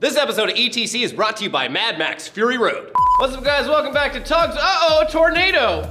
This episode of ETC is brought to you by Mad Max Fury Road. What's up, guys? Welcome back to TUGS. Uh-oh, a tornado!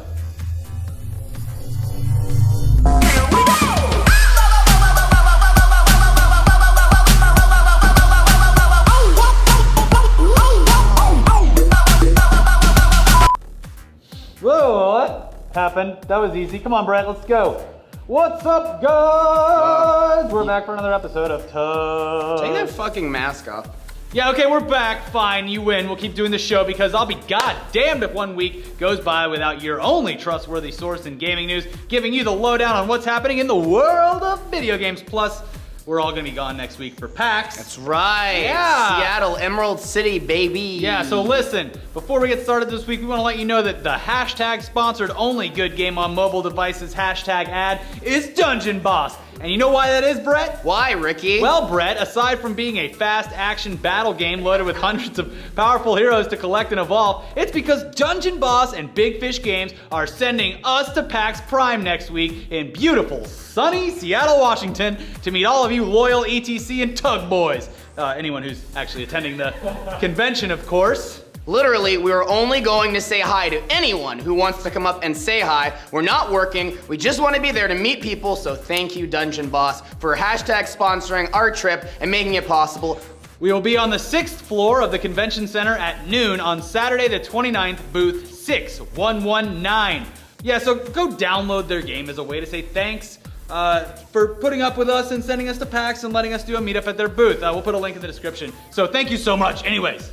Whoa, what happened? That was easy. Come on, Brett, let's go. What's up, guys? We're back for another episode of TUGS. Take that fucking mask off. Yeah, okay, we're back. Fine, you win. We'll keep doing the show because I'll be goddamned if 1 week goes by without your only trustworthy source in gaming news, giving you the lowdown on what's happening in the world of video games. Plus, we're all gonna be gone next week for PAX. That's right. Yeah. Seattle, Emerald City, baby. Yeah, so listen, before we get started this week, we want to let you know that the hashtag sponsored only good game on mobile devices hashtag ad is Dungeon Boss. And you know why that is, Brett? Why, Ricky? Well, Brett, aside from being a fast action battle game loaded with hundreds of powerful heroes to collect and evolve, it's because Dungeon Boss and Big Fish Games are sending us to PAX Prime next week in beautiful, sunny Seattle, Washington to meet all of you loyal ETC and TUG boys. Anyone who's actually attending the convention, of course. Literally, we are only going to say hi to anyone who wants to come up and say hi. We're not working. We just want to be there to meet people, so thank you, Dungeon Boss, for hashtag sponsoring our trip and making it possible. We will be on the 6th floor of the convention center at noon on Saturday the 29th, booth 6119. Yeah, so go download their game as a way to say thanks for putting up with us and sending us to PAX and letting us do a meetup at their booth. We'll put a link in the description. So thank you so much. Anyways.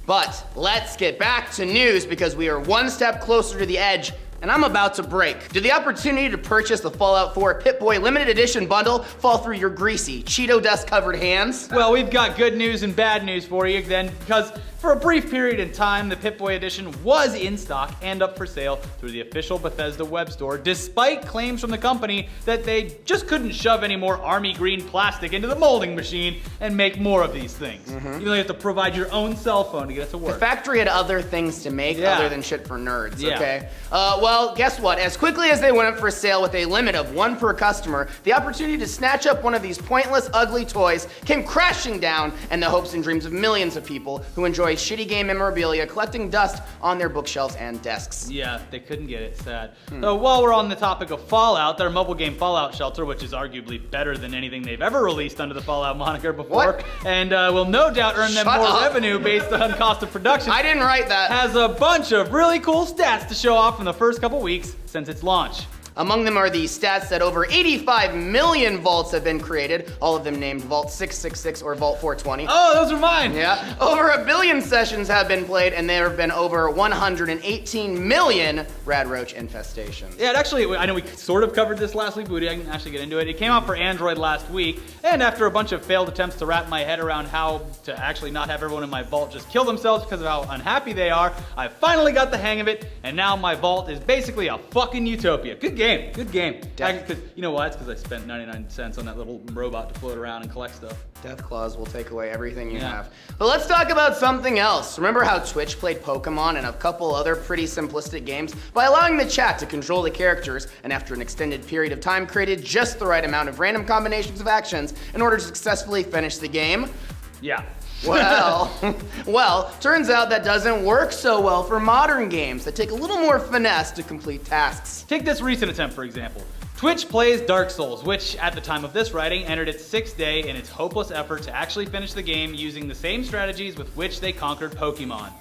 But let's get back to news because we are one step closer to the edge and I'm about to break. Did the opportunity to purchase the Fallout 4 Pip-Boy limited edition bundle fall through your greasy, Cheeto dust covered hands? Well, we've got good news and bad news for you then, because for a brief period in time, the Pip-Boy edition was in stock and up for sale through the official Bethesda web store, despite claims from the company that they just couldn't shove any more army green plastic into the molding machine and make more of these things. Even though you have to provide your own cell phone to get it to work. The factory had other things to make other than shit for nerds, Yeah. okay? Well, guess what? As quickly as they went up for sale with a limit of one per customer, the opportunity to snatch up one of these pointless, ugly toys came crashing down, and the hopes and dreams of millions of people who enjoy shitty game memorabilia collecting dust on their bookshelves and desks. Yeah, they couldn't get it, sad. So while we're on the topic of Fallout, their mobile game Fallout Shelter, which is arguably better than anything they've ever released under the Fallout moniker before, What? and will no doubt earn them Shut more up. revenue based on cost of production, I didn't write that. has a bunch of really cool stats to show off from the first couple weeks since its launch. Among them are the stats that over 85 million vaults have been created, all of them named Vault 666 or Vault 420. Oh, those are mine! Yeah, over 1 billion sessions have been played, and there have been over 118 million Rad Roach infestations. Yeah, actually, I know we sort of covered this last week, but we didn't actually get into it. It came out for Android last week, and after a bunch of failed attempts to wrap my head around how to actually not have everyone in my vault just kill themselves because of how unhappy they are, I finally got the hang of it, and now my vault is basically a fucking utopia. Good game. Good game. Because you know why? It's because I spent 99 cents on that little robot to float around and collect stuff. Death Claws will take away everything you have. But let's talk about something else. Remember how Twitch played Pokemon and a couple other pretty simplistic games by allowing the chat to control the characters, and after an extended period of time created just the right amount of random combinations of actions in order to successfully finish the game? Yeah. Well, turns out that doesn't work so well for modern games that take a little more finesse to complete tasks. Take this recent attempt, for example. Twitch plays Dark Souls, which, at the time of this writing, entered its 6th day in its hopeless effort to actually finish the game using the same strategies with which they conquered Pokemon.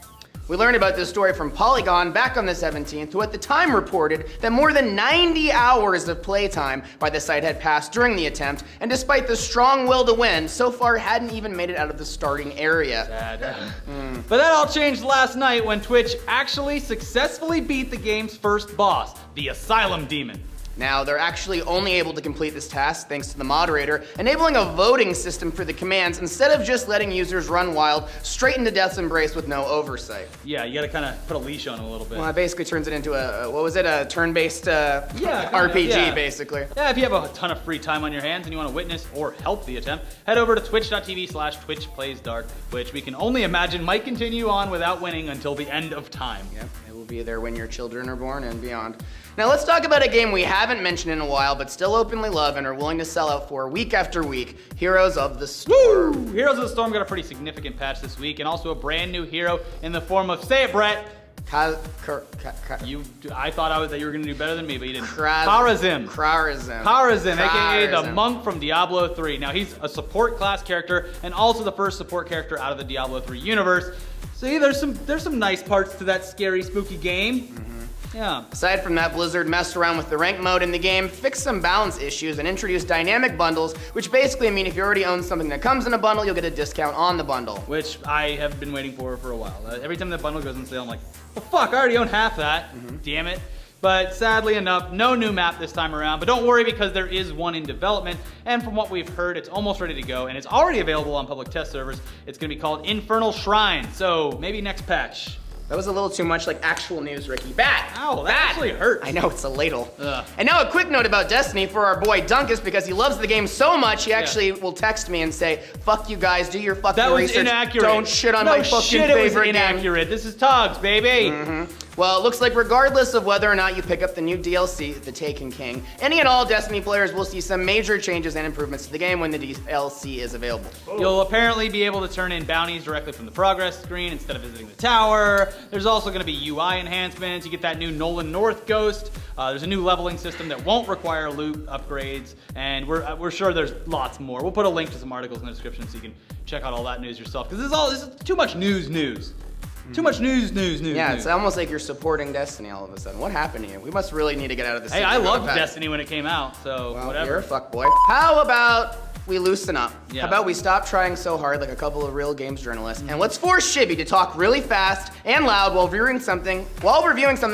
We learned about this story from Polygon back on the 17th, who at the time reported that more than 90 hours of playtime by the site had passed during the attempt, and despite the strong will to win, so far hadn't even made it out of the starting area. Sad. But that all changed last night when Twitch actually successfully beat the game's first boss, the Asylum Demon. Now, they're actually only able to complete this task thanks to the moderator, enabling a voting system for the commands instead of just letting users run wild straight into death's embrace with no oversight. Yeah, you gotta kind of put a leash on it a little bit. Well, it basically turns it into a turn-based RPG, basically. Yeah, if you have a ton of free time on your hands and you want to witness or help the attempt, head over to twitch.tv/TwitchPlaysDark, which we can only imagine might continue on without winning until the end of time. Yep, it will be there when your children are born and beyond. Now let's talk about a game we haven't mentioned in a while, but still openly love and are willing to sell out for week after week, Heroes of the Storm. Woo! Heroes of the Storm got a pretty significant patch this week, and also a brand new hero in the form of, say it, Brett. I thought that you were going to do better than me, but you didn't. Kharazim, aka the monk from Diablo 3. Now, he's a support class character and also the first support character out of the Diablo 3 universe. See, there's some nice parts to that scary, spooky game. Yeah. Aside from that, Blizzard messed around with the rank mode in the game, fixed some balance issues, and introduced dynamic bundles, which basically mean if you already own something that comes in a bundle, you'll get a discount on the bundle. Which I have been waiting for a while. Every time the bundle goes on sale, I'm like, well, fuck, I already own half that. Damn it. But sadly enough, no new map this time around. But don't worry, because there is one in development, and from what we've heard, it's almost ready to go, and it's already available on public test servers. It's going to be called Infernal Shrine, so maybe next patch. That was a little too much like actual news, Ricky. Bad! Ow, that actually hurt. I know, it's a ladle. Ugh. And now a quick note about Destiny for our boy Dunkus, because he loves the game so much, he actually will text me and say, fuck you guys, do your fucking research. That was inaccurate. Don't shit on my fucking favorite game. It was inaccurate. This is TUGS, baby. Well, it looks like regardless of whether or not you pick up the new DLC, The Taken King, any and all Destiny players will see some major changes and improvements to the game when the DLC is available. You'll apparently be able to turn in bounties directly from the progress screen instead of visiting the tower. There's also going to be UI enhancements. You get that new Nolan North ghost. There's a new leveling system that won't require loot upgrades, and we're sure there's lots more. We'll put a link to some articles in the description so you can check out all that news yourself, because this is too much news. Too much news. Yeah, it's almost like you're supporting Destiny all of a sudden. What happened to you? We must really need to get out of this. Hey, I loved Destiny when it came out, so well, whatever. You're a fuckboy. How about we loosen up? Yeah. How about we stop trying so hard like a couple of real games journalists, and let's force Shibby to talk really fast and loud while reviewing something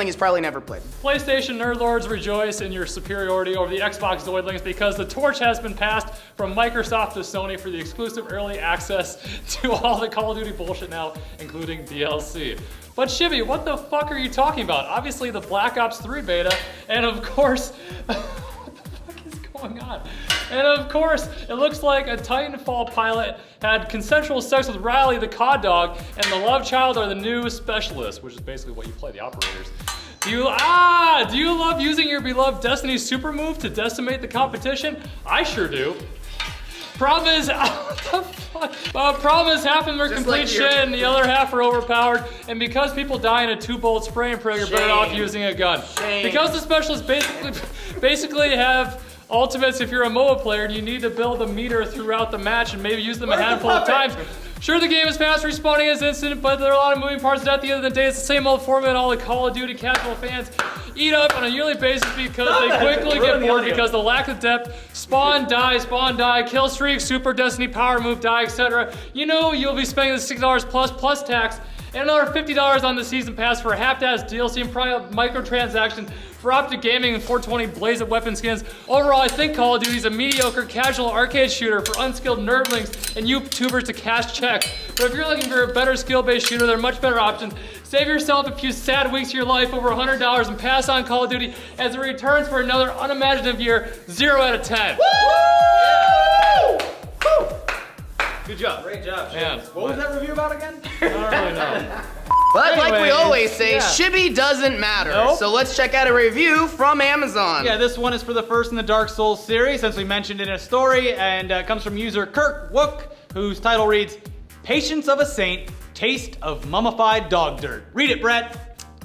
he's probably never played. PlayStation nerdlords rejoice in your superiority over the Xbox Zoidlings because the torch has been passed from Microsoft to Sony for the exclusive early access to all the Call of Duty bullshit now, including DLC. But Shibby, what the fuck are you talking about? Obviously the Black Ops 3 beta, and of course, what the fuck is going on? And of course, it looks like a Titanfall pilot had consensual sex with Riley the COD dog, and the love child are the new specialists, which is basically what you play, the operators. Do you love using your beloved Destiny super move to decimate the competition? I sure do. Problem is, what the fuck? Problem is half of them are complete shit and the other half are overpowered, and because people die in a 2-bullet spray and pray, you're better off using a gun. Because the specialists basically have ultimates. If you're a MOA player, you need to build a meter throughout the match and maybe use them a handful of times. Sure, the game is fast respawning is instant, but there are a lot of moving parts, and at the end of the day, it's the same old format all the Call of Duty casual fans eat up on a yearly basis because they quickly get bored because the lack of depth. Spawn, die, kill streak, super Destiny power move, die, etc. You know you'll be spending the $6 plus tax and another $50 on the season pass for a half-ass DLC and probably microtransactions for Optic Gaming and 420 Blaze of weapon skins. Overall, I think Call of Duty is a mediocre casual arcade shooter for unskilled nerdlings and YouTubers to cash check. But if you're looking for a better skill-based shooter, there are much better options. Save yourself a few sad weeks of your life, over $100, and pass on Call of Duty as it returns for another unimaginative year, 0 out of 10. Woo! Yeah. Woo! Good job. Great job, Man, what was that review about again? I don't really know. But like we always say, Shibby doesn't matter. Nope. So let's check out a review from Amazon. Yeah, this one is for the first in the Dark Souls series, since we mentioned it in a story, and comes from user Kirk Wook, whose title reads, Patience of a Saint, Taste of Mummified Dog Dirt. Read it, Brett.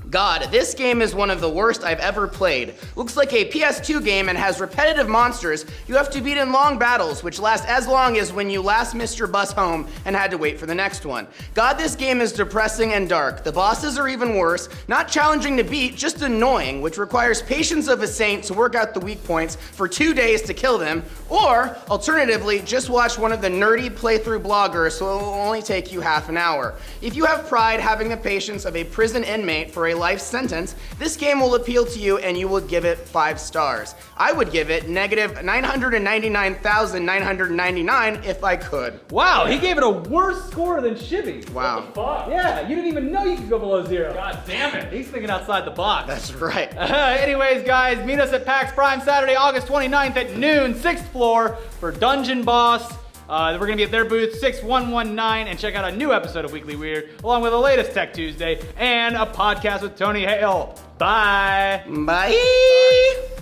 God, this game is one of the worst I've ever played. Looks like a PS2 game and has repetitive monsters you have to beat in long battles, which last as long as when you last missed your bus home and had to wait for the next one. God, this game is depressing and dark. The bosses are even worse, not challenging to beat, just annoying, which requires patience of a saint to work out the weak points for 2 days to kill them, or alternatively, just watch one of the nerdy playthrough bloggers so it will only take you half an hour. If you have pride having the patience of a prison inmate for a life sentence, this game will appeal to you and you will give it 5 stars. I would give it negative 999,999 if I could. Wow, he gave it a worse score than Shibby. Wow. What the fuck? Yeah, you didn't even know you could go below 0. God damn it. He's thinking outside the box. That's right. Anyways, guys, meet us at PAX Prime Saturday, August 29th at noon, 6th floor for Dungeon Boss. We're going to be at their booth 6119 and check out a new episode of Weekly Weird, along with the latest Tech Tuesday and a podcast with Tony Hale. Bye. Bye.